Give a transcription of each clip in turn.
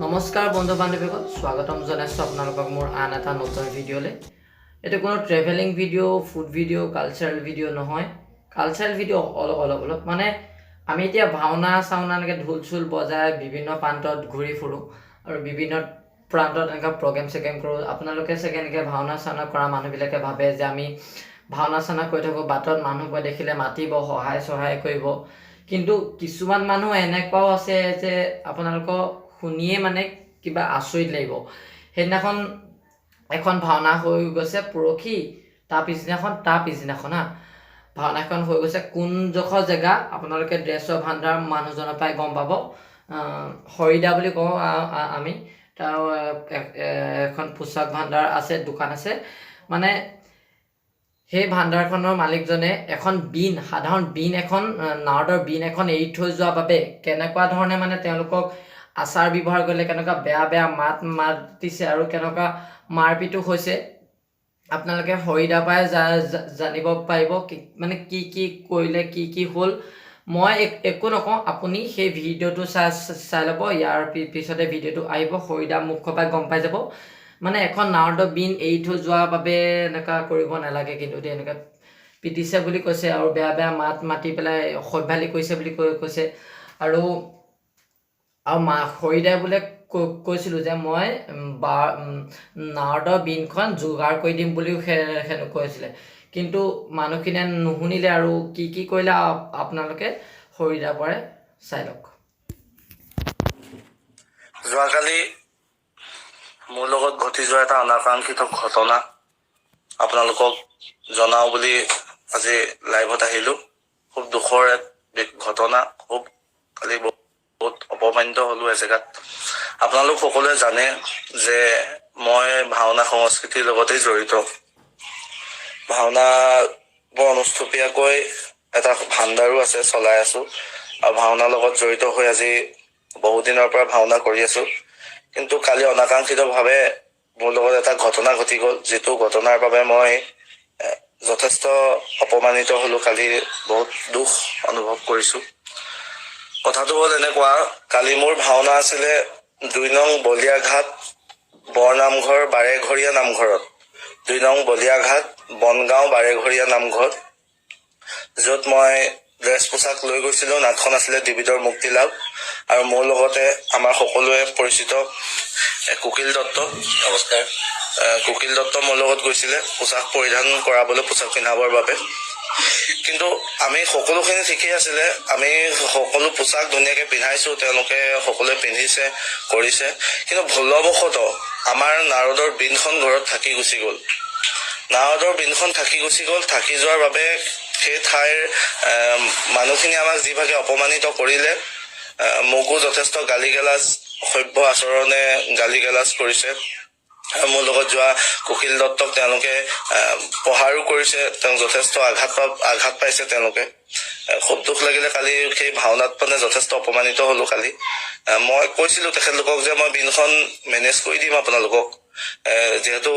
নমস্কাৰ বন্ধু বান্ধৱীসকল, স্বাগতম জনাইছোঁ আপোনালোকক মোৰ আন এটা নতুন ভিডিঅ'লৈ। এইটো কোনো travelling video', food video', cultural video' নহয়। কালচাৰেল ভিডিঅ' অলপ মানে আমি এতিয়া ভাওনা চাওনা এনেকৈ ঢোল চোল বজাই বিভিন্ন প্ৰান্তত ঘূৰি ফুৰোঁ আৰু বিভিন্ন প্ৰান্তত এনেকৈ প্ৰগ্ৰেম চেগ্ৰেম কৰোঁ। আপোনালোকে চাগে এনেকৈ ভাওনা চাওনা কৰা মানুহবিলাকে ভাবে যে আমি ভাওনা চাওনা কৰি থাকোঁ, বাটত মানুহবোৰে দেখিলে মাতিব, সহায় কৰিব। কিন্তু কিছুমান মানুহ এনেকুৱাও আছে যে আপোনালোকক শুনিয়ে মানে কিবা আচৰিত লাগিব। সেইদিনাখন এখন ভাওনা হৈ গৈছে পৰহি, তাৰ পিছদিনাখন ভাওনাখন হৈ গৈছে কোনডোখৰ জেগা আপোনালোকে ড্ৰেছৰ ভাণ্ডাৰ মানুহজনৰ পৰাই গম পাব। হৰিদা বুলি কওঁ আমি। তাৰ এখন পোচাক ভাণ্ডাৰ আছে, দোকান আছে। মানে সেই ভাণ্ডাৰখনৰ মালিকজনে এখন সাধাৰণ এখন নাৱৰ বিন এখন এৰি থৈ যোৱাৰ বাবে কেনেকুৱা ধৰণে মানে তেওঁলোকক আচাৰ ব্যৱহাৰ কৰিলে, কেনেকুৱা বেয়া মাতিছে আৰু কেনেকুৱা মাৰপিটো হৈছে, আপোনালোকে হৰিদাৰ পৰাই জানিব পাৰিব। মানে কি কৰিলে, কি হ'ল। মই একো নকওঁ, আপুনি সেই ভিডিঅ'টো চাই ল'ব। ইয়াৰ পিছতে ভিডিঅ'টো আহিব, হৰিদাৰ মুখৰ পৰাই গম পাই যাব। মানে এখন নাৱৰ বিন এৰি থৈ যোৱাৰ বাবে এনেকুৱা কৰিব নালাগে, কিন্তু এনেকুৱা পিটিছে বুলি কৈছে আৰু বেয়া মাতি পেলাই অসভ্যালি কৰিছে বুলি কৈছে। আৰু হৰিদাই বোলে কৈছিলোঁ যে মই নাৱৰ বিনখন যোগাৰ কৰি দিম বুলিও কৈছিলে। কিন্তু মানুহখিনিয়ে নুশুনিলে আৰু কি কৰিলে আপোনালোকে হৰিদাৰ পৰাই চাই লওক। যোৱাকালি মোৰ লগত ঘটি যোৱা এটা অনাকাংক্ষিত ঘটনা আপোনালোকক জনাও বুলি আজি লাইভত আহিলোঁ। খুব দুখৰ এক ঘটনা। কালি বহুত অপমানিত হ'লো এজেগাত। আপোনালোক সকলোৱে জানে যে মই ভাওনা সংস্কৃতিৰ লগতেই জড়িত। ভাওনা বৰ অনুষ্টুপীয়াকৈ এটা ভাণ্ডাৰো আছে, চলাই আছো। আৰু ভাওনাৰ লগত জড়িত হৈ আজি বহুত দিনৰ পৰা ভাওনা কৰি আছো। কিন্তু কালি অনাকাংক্ষিতভাৱে মোৰ লগত এটা ঘটনা ঘটি গ'ল, যিটো ঘটনাৰ বাবে মই যথেষ্ট অপমানিত হ'লো। কালি বহুত দুখ অনুভৱ কৰিছো। কথাটো হ'ল এনেকুৱা, কালি মোৰ ভাওনা আছিলে ২ নং বলিয়াঘাট বৰনামঘৰ বাৰেঘৰীয়া নামঘৰত। ২ নং বলিয়াঘাট বনগাঁও বাৰেঘৰীয়া নামঘৰত, য'ত মই ড্ৰেছ পোছাক লৈ গৈছিলো। নাটখন আছিলে ডিবিডৰ মুক্তি লাভ, আৰু মোৰ লগতে আমাৰ সকলোৱে পৰিচিত কুকিল দত্ত। নমস্কাৰ। কুকিল দত্ত মোৰ লগত গৈছিলে পোছাক পৰিধান কৰাবলৈ, পোছাক পিন্ধাবৰ বাবে। কিন্তু আমি সকলোখিনি ঠিকেই আছিলে। আমি সকলো পোছাক ধুনীয়াকে পিন্ধাইছো, তেওঁলোকে সকলোৱে পিন্ধিছে কৰিছে। কিন্তু ভুলবশতঃ আমাৰ নাৰদৰ বিনখন ঘৰত থাকি গুচি গ'ল। থাকি যোৱাৰ বাবে সেই ঠাইৰ মানুহখিনি আমাক যিভাগে অপমানিত কৰিলে, মোকো যথেষ্ট গালি গালাজ, অসভ্য আচৰণে গালি গালাজ কৰিছে। মোৰ লগত যোৱা কুকিল দত্তক তেওঁলোকে প্ৰহাৰো কৰিছে, তেওঁক যথেষ্ট আঘাত পাইছে তেওঁলোকে। খুব দুখ লাগিলে। কালি সেই ভাওনাত মানে যথেষ্ট অপমানিত হলো। কালি মই কৈছিলো তেখেতলোকক যে মই বিনখন মেনেজ কৰি দিম আপোনালোকক, যিহেতু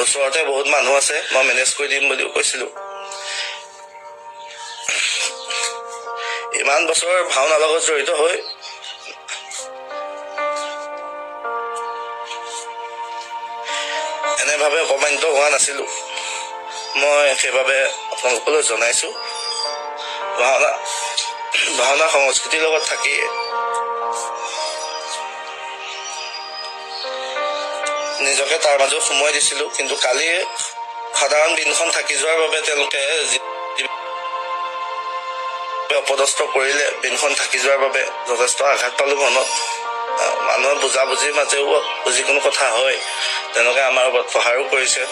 ওচৰতে বহুত মানুহ আছে, মই মেনেজ কৰি দিম বুলিও কৈছিলো। ইমান বছৰ ভাওনাৰ লগত জড়িত হৈ এনেভাৱে অপমানিত হোৱা নাছিলো। মই সেইবাবে আপোনালোকলৈ জনাইছো, ভাওনা সংস্কৃতিৰ লগত থাকি নিজকে তাৰ মাজত সোমোৱাই দিছিলো। কিন্তু কালি সাধাৰণ বিনখন থাকি যোৱাৰ বাবে তেওঁলোকে অপদস্থ কৰিলে। বিনখন থাকি যোৱাৰ বাবে যথেষ্ট আঘাত পালো মনত। মানুহৰ বুজাবুজিৰ মাজেও যিকোনো কথা হয়, তেনেকৈ আমাৰ ওপৰত প্ৰহাৰো কৰিছে।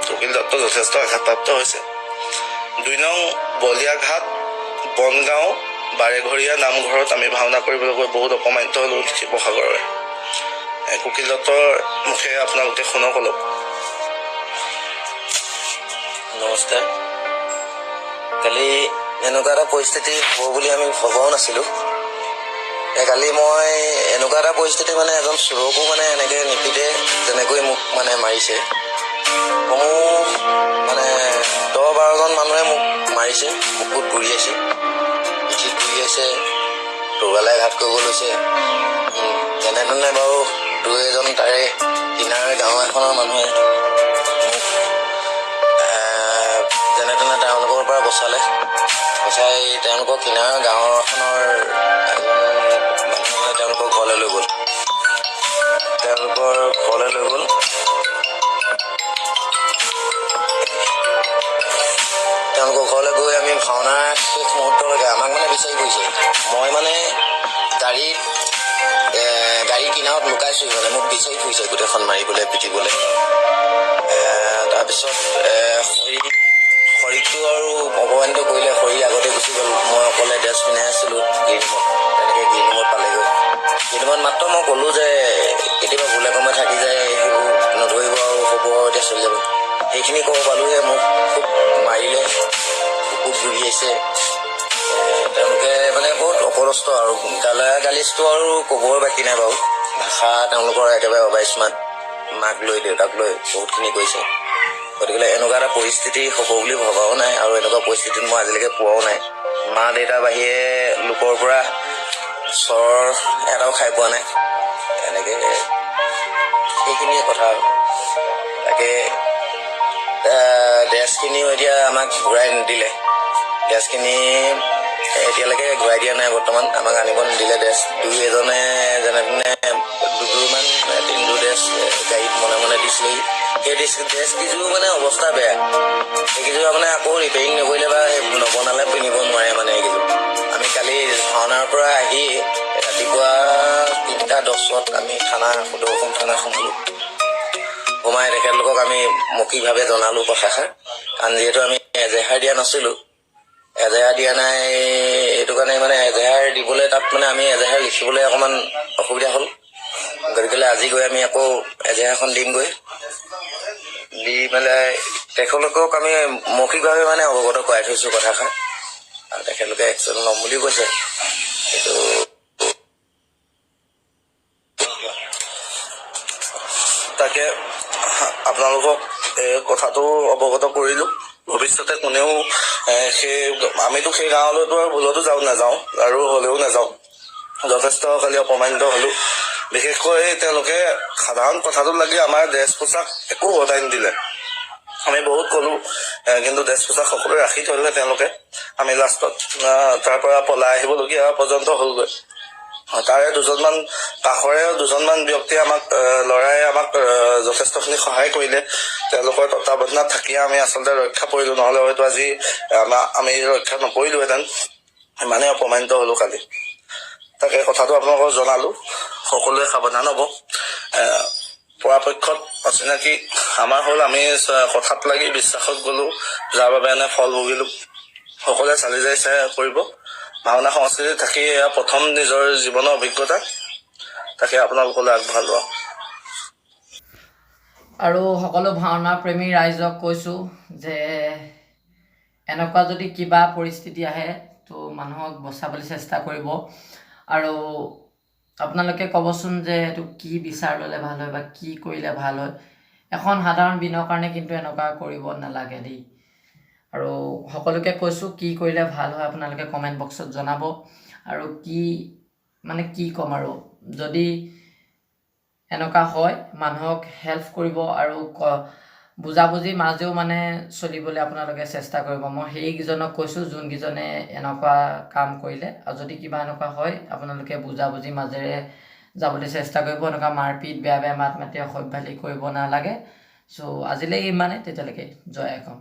কুকিল দত্ত যথেষ্ট আঘাতপ্ৰাপ্ত হৈছে। ২ নং বলিয়াঘাট বনগাঁও বাৰেঘৰীয়া নামঘৰত আমি ভাওনা কৰিবলৈ গৈ বহুত অপমানিত হলো শিৱসাগৰৰে। কুকিল দত্তৰ মুখে আপোনালোকে শুনক অলপ। নমস্কাৰ। কালি এনেকুৱা এটা পৰিস্থিতি হ'ব বুলি আমি ভবাও নাছিলো। কালি মই এনেকুৱা এটা পৰিস্থিতি, মানে এজন চোৰকো মানে এনেকে নিপিতে তেনেকৈ মোক মানে মাৰিছে। মোক মানে ১০-১২জন মানুহে মোক মাৰিছে, বুকুত গুৰিয়াইছে, পিঠিত গুৰিয়াইছে, তৰোৱালেৰে ঘাট কৰিব লৈছে। তেনেকৈ তেনে বাৰু দুই এজন তাৰে কিনাৰ গাঁও এখনৰ মানুহে মোক যেনে তেনে তেওঁলোকৰ পৰা বচাই তেওঁলোকৰ কিনাৰ গাঁও এখনৰ মানুহে তেওঁলোকৰ ঘৰলৈ লৈ গ'ল। তেওঁলোকৰ ঘৰলৈ গৈ আমি ভাওনা শেষ মুহূৰ্তলৈকে আমাক মানে বিচাৰি ফুৰিছে। মই মানে গাড়ী কিনাৰত লুকাইছোঁ, মানে মোক বিচাৰি ফুৰিছে গোটেইখন মাৰিবলৈ পিটিবলৈ। তাৰপিছত খৰিকটো আৰু অপমানিত কৰিলে। খৰি আগতে গুচি গ'ল। মই অকলে ড্ৰেছ পিন্ধাই আছিলোঁ গ্ৰীণমত, তেনেকৈ গ্ৰীণমত পালেগৈ। গ্ৰীণমত মাত্ৰ মই ক'লোঁ যে কেতিয়াবা ভুলে কমে থাকি যায়, সেইবোৰ নধৰিব আৰু হ'ব এতিয়া চলি যাব। সেইখিনি ক'ব পালোঁহে মোক খুব মাৰিলে, বুকুত জুৰিয়াইছে। তেওঁলোকে মানে বহুত অপদস্থ আৰু গালিচটো আৰু ক'বৰ বাকী নাই বাৰু। ভাষা তেওঁলোকৰ একেবাৰে অবাইস্মাৰ্ট। মাক লৈ দেউতাক লৈ বহুতখিনি কৰিছে। গতিকে এনেকুৱা এটা পৰিস্থিতি হ'ব বুলি ভবাও নাই আৰু এনেকুৱা পৰিস্থিতিত মই আজিলৈকে পোৱাও নাই। মা দেউতাৰ বাহিৰে লোকৰ পৰা চৰ এটাও খাই পোৱা নাই। এনেকৈ সেইখিনিয়ে কথা আৰু। তাকে ড্ৰেছখিনিও এতিয়া আমাক ঘূৰাই নিদিলে। ড্ৰেছখিনি এতিয়ালৈকে ঘূৰাই দিয়া নাই বৰ্তমান। আমাক আনিব নিদিলে ড্ৰেছ। দুই এজনে যেনে তেনে দুযোৰমান 3যোৰ ড্ৰেছ গাড়ীত মনে মনে দিছিলেহি। সেই ড্ৰেছকেইযোৰ মানে অৱস্থা বেয়া। সেইকেইযোৰ মানে আকৌ ৰিপেয়াৰিং নকৰিলে বা নবনালে পিন্ধিব নোৱাৰে মানে এইকেইযোৰ। আমি কালি ভাওনাৰ পৰা আহি ৰাতিপুৱা 3:10 আমি সদৌ থানা সোমালোঁ। সোমাই তেখেতলোকক আমি মৌখিকভাৱে জনালোঁ কথাষাৰ। কাৰণ যিহেতু আমি এজেহাৰ দিয়া নাছিলোঁ, এজেহাৰ দিয়া নাই, সেইটো কাৰণে মানে এজেহাৰ দিবলৈ তাত মানে আমি এজেহাৰ লিখিবলৈ অকণমান অসুবিধা হ'ল। গতিকে আজি গৈ আমি আকৌ এজেহাৰখন দিমগৈ। দি পেলাই তেখেতলোকক আমি মৌখিকভাৱে মানে অৱগত কৰাই থৈছোঁ কথাষাৰ। আৰু তেখেতলোকে একশ্যন ল'ম বুলিও কৈছে। কিন্তু তাকে আপোনালোকক কথাটো অৱগত কৰিলোঁ। ভৱিষ্যতে কোনেও আমিতো সেই গাঁৱলৈতো আৰু ভুলতো নাযাওঁ আৰু হ'লেও নাযাওঁ। যথেষ্ট খালি অপমানিত হ'লোঁ। বিশেষকৈ তেওঁলোকে সাধাৰণ কথাটোত লাগি আমাৰ ড্ৰেছ পোছাক একো উভতাই নিদিলে। আমি বহুত ক'লোঁ, কিন্তু ড্ৰেছ পোছাক সকলোৱে ৰাখি থ'লে তেওঁলোকে। আমি লাষ্টত তাৰ পৰা পলাই আহিবলগীয়া পৰ্যন্ত হ'লগৈ। তাৰে কাষৰে দুজনমান ব্যক্তিয়ে ল'ৰাই আমাক যথেষ্টখিনি সহায় কৰিলে। তেওঁলোকৰ তত্বাৱধানত থাকিয়ে আমি আচলতে ৰক্ষা পৰিলোঁ। নহ'লে হয়তো আজি আমি ৰক্ষা নপৰিলোহেঁতেন। ইমানেই অপমানিত হ'লোঁ কালি। তাকে কথাটো আপোনালোকক জনালোঁ। সকলোৱে সাৱধান হ'ব। পৰাপক্ষত অচিনাকি আমাৰ হ'ল, আমি কথাত লাগি বিশ্বাসত গ'লোঁ, যাৰ বাবে এনে ফল ভুগিলোঁ। সকলোৱে চালি জাৰি চাই কৰিব। ভাওনা সংস্কৃতি থাকি এয়া প্ৰথম নিজৰ জীৱনৰ অভিজ্ঞতা। তাকে আপোনালোকলৈ আগবঢ়ালোঁ। আৰু সকলো ভাওনা প্ৰেমী ৰাইজক কৈছোঁ যে এনেকুৱা যদি কিবা পৰিস্থিতি আহে তো মানুহক বচাবলৈ চেষ্টা কৰিব। আৰু আপোনালোকে ক'বচোন যে এইটো কি বিচাৰ ল'লে ভাল হয় বা কি কৰিলে ভাল হয়। এখন সাধাৰণ দিনৰ কাৰণে কিন্তু এনেকুৱা কৰিব নালাগে দেই। আৰু সকলোকে কৈছোঁ কি কৰিলে ভাল হয় আপোনালোকে কমেণ্ট বক্সত জনাব। আৰু কি ক'ম আৰু, যদি এনেকুৱা হয় মানুহক হেল্প কৰিব আৰু বুজাবুজিৰ মাজেও মানে চলিবলৈ আপোনালোকে চেষ্টা কৰিব। মই সেইকেইজনক কৈছোঁ যোনকেইজনে এনেকুৱা কাম কৰিলে। আৰু যদি কিবা এনেকুৱা হয় আপোনালোকে বুজাবুজিৰ মাজেৰে যাবলৈ চেষ্টা কৰিব। এনেকুৱা মাৰপিট, বেয়া বেয়া মাত মাতি অসভ্যালি কৰিব নালাগে। চ' আজিলৈ ইমানেই। তেতিয়ালৈকে জয় অসম।